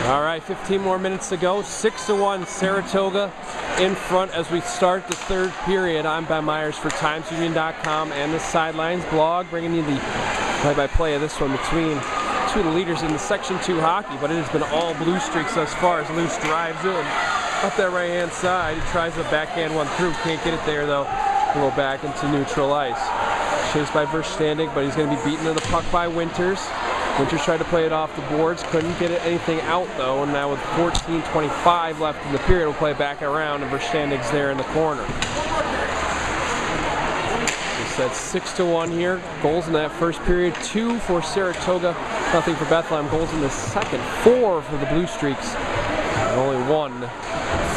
All right, 15 more minutes to go. 6-1 Saratoga in front as we start the third period. I'm Ben Myers for TimesUnion.com and the Sidelines blog, bringing you the play-by-play of this one between two of the leaders in the Section 2 hockey, but it has been all blue streaks thus far as Luce drives in up that right-hand side. He tries the backhand one through, can't get it there though. He'll go back into neutral ice. Chased by Verstandig, but he's going to be beaten to the puck by Winters. Winters tried to play it off the boards, couldn't get anything out though, and now with 14:25 left in the period, we'll play it back around, and Verstandig's there in the corner. That's 6-1 here. Goals in that first period, 2 for Saratoga, nothing for Bethlehem. Goals in the second, 4 for the Blue Streaks, and only 1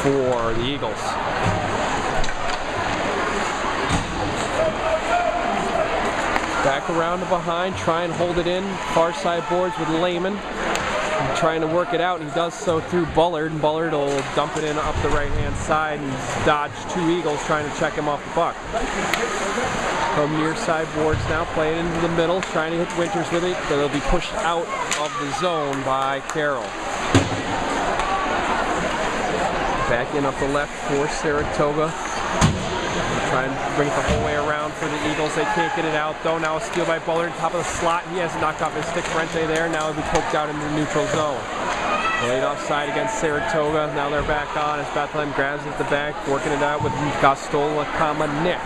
for the Eagles. Back around to behind, try and hold it in. Far side boards with Lehman. Trying to work it out, and he does so through Bullard, and Bullard will dump it in up the right-hand side and dodge 2 Eagles trying to check him off the puck. From near side boards now, playing into the middle, trying to hit Winters with it, but it'll be pushed out of the zone by Carroll. Back in up the left for Saratoga. Try and bring it the whole way around for the Eagles. They can't get it out though. Now a steal by Bullard, top of the slot. He has knocked off his stick. Ferrante there. Now he'll be poked out into the neutral zone. Laid offside against Saratoga. Now they're back on as Bethlehem grabs it at the back, working it out with Gostola, Nick.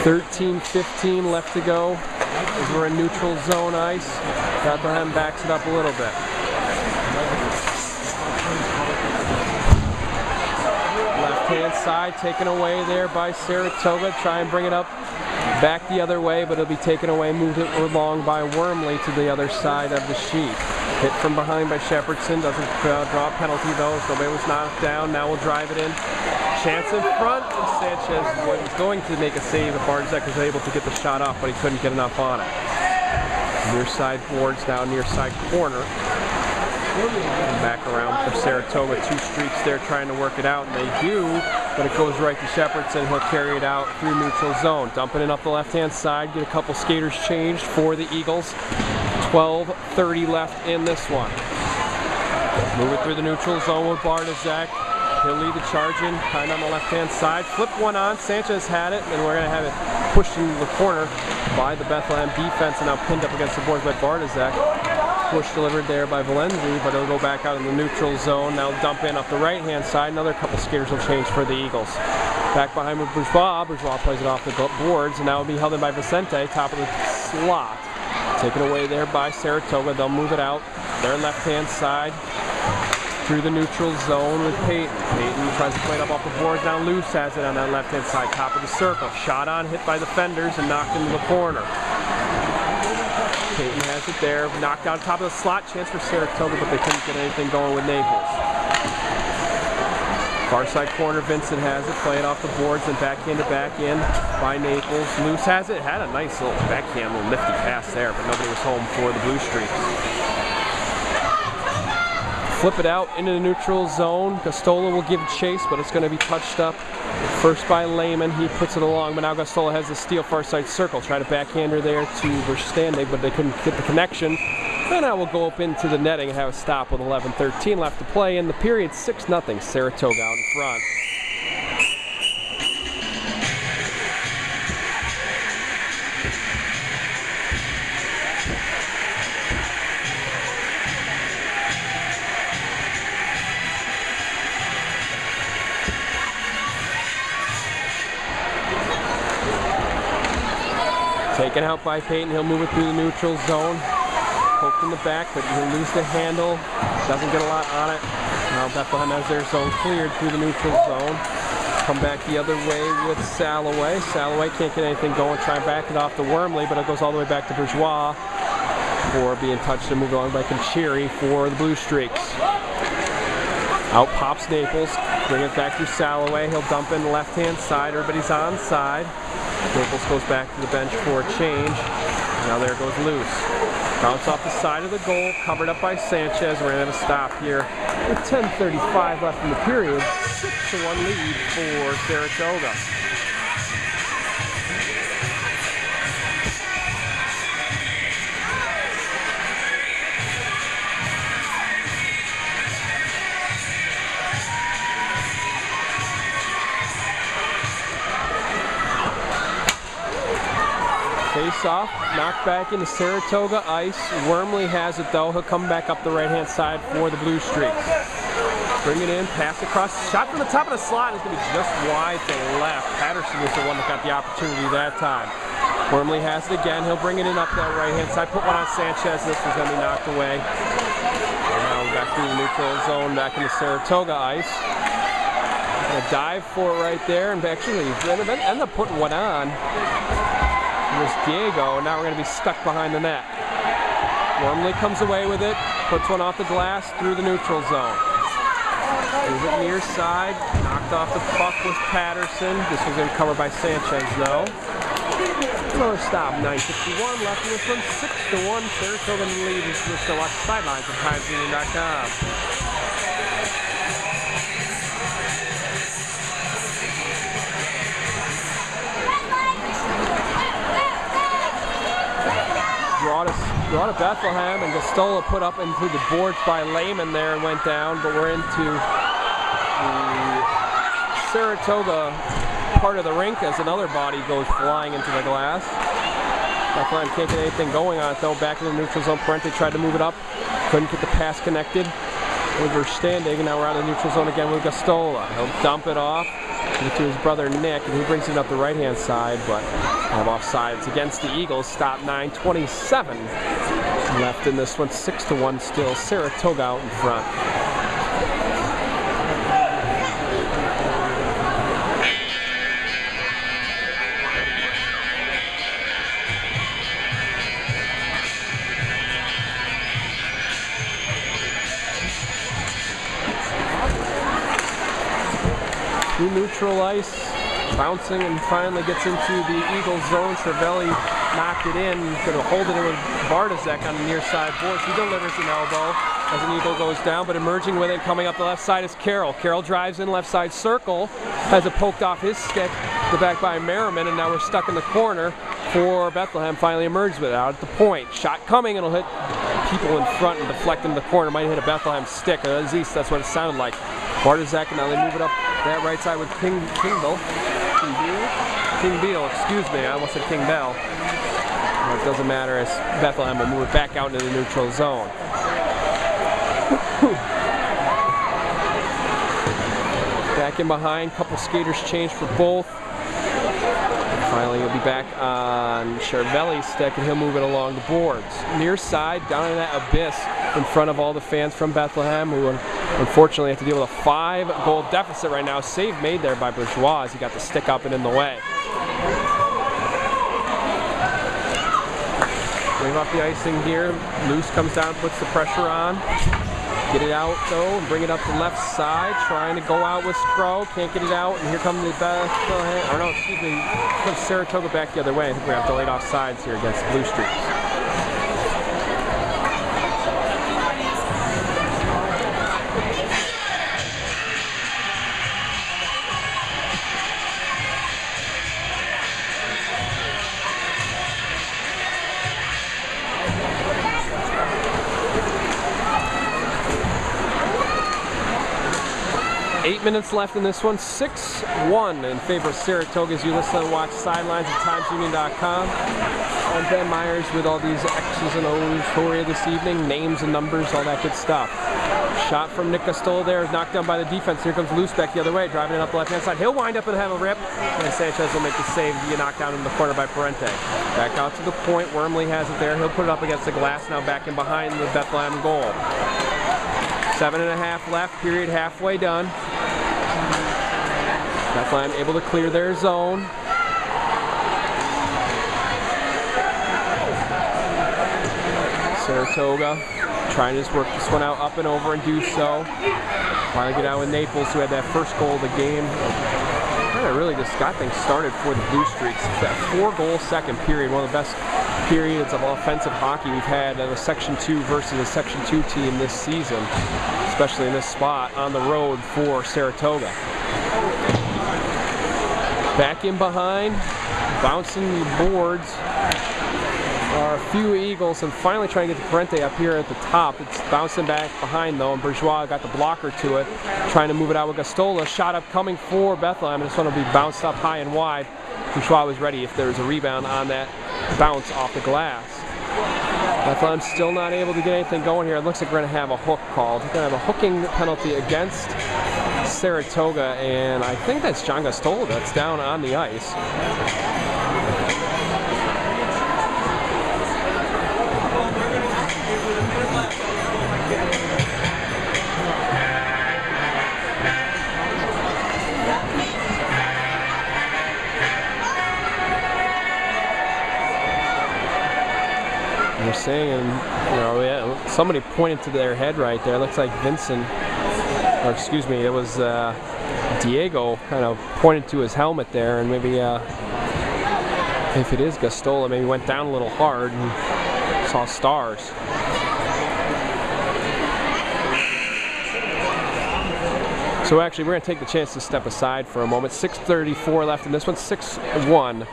13:15 left to go. As we're in neutral zone ice. Bethlehem backs it up a little bit. Left-hand side taken away there by Saratoga. Try and bring it up back the other way, but it'll be taken away, moved it along by Wormley to the other side of the sheet. Hit from behind by Shepardson. Doesn't draw a penalty though. Nobody was knocked down. Now we'll drive it in. Chance in front, and Sanchez was going to make a save if Bardzek was able to get the shot off, but he couldn't get enough on it. Near side boards now, near side corner. And back around for Saratoga. 2 streaks there trying to work it out, and they do, but it goes right to Shepardson. He'll carry it out through neutral zone. Dumping it up the left-hand side, get a couple skaters changed for the Eagles. 12:30 left in this one. Move it through the neutral zone with Bardzek. He'll lead the charge in, kind of on the left-hand side. Flip one on, Sanchez had it, and we're going to have it pushed into the corner by the Bethlehem defense, and now pinned up against the boards by Bardzek. Push delivered there by Valenzi, but it'll go back out in the neutral zone. Now dump in up the right-hand side. Another couple skaters will change for the Eagles. Back behind with Bourgeois. Bourgeois plays it off the boards, and now will be held in by Vicente, top of the slot. Taken away there by Saratoga. They'll move it out. Their left-hand side. Through the neutral zone with Peyton. Peyton tries to play it up off the boards. Now Luce has it on that left-hand side, top of the circle. Shot on, hit by the fenders, and knocked into the corner. Peyton has it there, knocked out top of the slot. Chance for Saratoga, but they couldn't get anything going with Naples. Far side corner, Vincent has it, play it off the boards, and back in by Naples. Luce has it, had a nice little backhand, little nifty pass there, but nobody was home for the Blue Streaks. Flip it out into the neutral zone. Gostola will give chase, but it's going to be touched up. First by Lehman. He puts it along, but now Gostola has the steal far side circle. Try to backhander there to Verstandig, but they couldn't get the connection. And now we'll go up into the netting and have a stop with 11:13 left to play in the period. 6-0 Saratoga out in front. Taken out by Peyton, he'll move it through the neutral zone. Poked in the back, but he'll lose the handle. Doesn't get a lot on it. Now Bethlehem has their zone cleared through the neutral zone. Come back the other way with Salloway. Salloway can't get anything going. Try and back it off to Wormley, but it goes all the way back to Bourgeois before being touched and moved on by Concheri for the Blue Streaks. Out pops Naples. Bring it back through Salloway. He'll dump in the left-hand side. Everybody's on side. Naples goes back to the bench for a change. Now there goes Luce. Bounce off the side of the goal, covered up by Sanchez. We're going to have a stop here with 10:35 left in the period. 6-1 lead for Saratoga. off, knocked back into Saratoga ice. Wormley has it though. He'll come back up the right-hand side for the Blue Streaks. Bring it in, pass across, shot from the top of the slot is going to be just wide to the left. Patterson was the one that got the opportunity that time. Wormley has it again. He'll bring it in up that right-hand side. Put one on Sanchez. This was going to be knocked away. And now back through the neutral zone, back into Saratoga ice. A dive for it right there, and actually end up putting one on. Here's Diego. Now we're going to be stuck behind the net. Wormley comes away with it, puts one off the glass through the neutral zone. Move it near side, knocked off the puck with Patterson. This was going to be covered by Sanchez though. Another stop, 9:51 left in this one, 6-1. Saratoga in the lead. This is to watch the sidelines at TimesUnion.com. Draw to Bethlehem, and Gastola put up into the boards by Lehman there and went down, but we're into the Saratoga part of the rink as another body goes flying into the glass. Bethlehem can't get anything going on it though. Back in the neutral zone, Parente tried to move it up, couldn't get the pass connected. Overstanding, and now we're out of the neutral zone again with Gastola. He'll dump it off to his brother Nick, and he brings it up the right-hand side, but have offsides against the Eagles. Stop 9:27 left in this one, 6-1 still. Saratoga out in front. Through neutral ice, bouncing and finally gets into the Eagles zone. Cervelli knocked it in, going to hold it in with Bartosek on the near side boards. He delivers an elbow as an Eagle goes down, but emerging with it, coming up the left side is Carroll. Carroll drives in left side circle, has it poked off his stick, the back by Merriman, and now we're stuck in the corner for Bethlehem. Finally emerged with it out at the point. Shot coming, and it'll hit people in front and deflect into the corner. Might hit a Bethlehem stick, or at least that's what it sounded like. Bartosek, and now they move it up that right side with King Beal, excuse me, I almost said King Bell. It doesn't matter as Bethlehem will move it back out into the neutral zone. Back in behind, couple skaters changed for both. Finally, he'll be back on Cervelli's stick, and he'll move it along the boards. Near side, down in that abyss in front of all the fans from Bethlehem, who unfortunately have to deal with a 5-goal deficit right now. Save made there by Bourgeois as he got the stick up and in the way. Wave off the icing here. Loose comes down, puts the pressure on. Get it out though, and bring it up the left side. Trying to go out with Scro, can't get it out, and here comes the Bethlehem, or no, excuse me, here comes Saratoga back the other way. I think we have delayed offsides here against the Blue Streaks. 8 minutes left in this one, 6-1 in favor of Saratoga as you listen and watch sidelines at TimesUnion.com. And Ben Myers with all these X's and O's for you this evening, names and numbers, all that good stuff. Shot from Nick Gastola there, knocked down by the defense. Here comes Loosebeck the other way, driving it up the left-hand side. He'll wind up and have a rip, and Sanchez will make the save, get knocked down in the corner by Parente. Back out to the point, Wormley has it there. He'll put it up against the glass, now back in behind the Bethlehem goal. 7.5 left, period halfway done. Bethlehem able to clear their zone. Saratoga trying to just work this one out up and over and do so. Finally get out with Naples, who had that first goal of the game. Kind of really just got things started for the Blue Streaks. That 4-goal second period, one of the best periods of offensive hockey we've had in a Section 2 versus a Section 2 team this season, especially in this spot on the road for Saratoga. Back in behind, bouncing the boards are a few Eagles, and finally trying to get the Parente up here at the top. It's bouncing back behind though, and Bourgeois got the blocker to it, trying to move it out with Gastola. Shot up coming for Bethlehem, and this one will be bounced up high and wide. Bourgeois was ready if there was a rebound on that bounce off the glass. Bethlehem still not able to get anything going here. It looks like we're going to have a hook called. We're going to have a hooking penalty against Saratoga, and I think that's John Gastola that's down on the ice. They're saying, somebody pointed to their head right there. It looks like Vincent, or excuse me, it was Diego kind of pointed to his helmet there, and maybe if it is Gastola, maybe went down a little hard and saw stars. So actually, we're going to take the chance to step aside for a moment. 6:34 left, and this one's 6-1.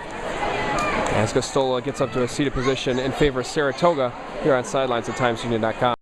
As Gastola gets up to a seated position in favor of Saratoga here on Sidelines at TimesUnion.com.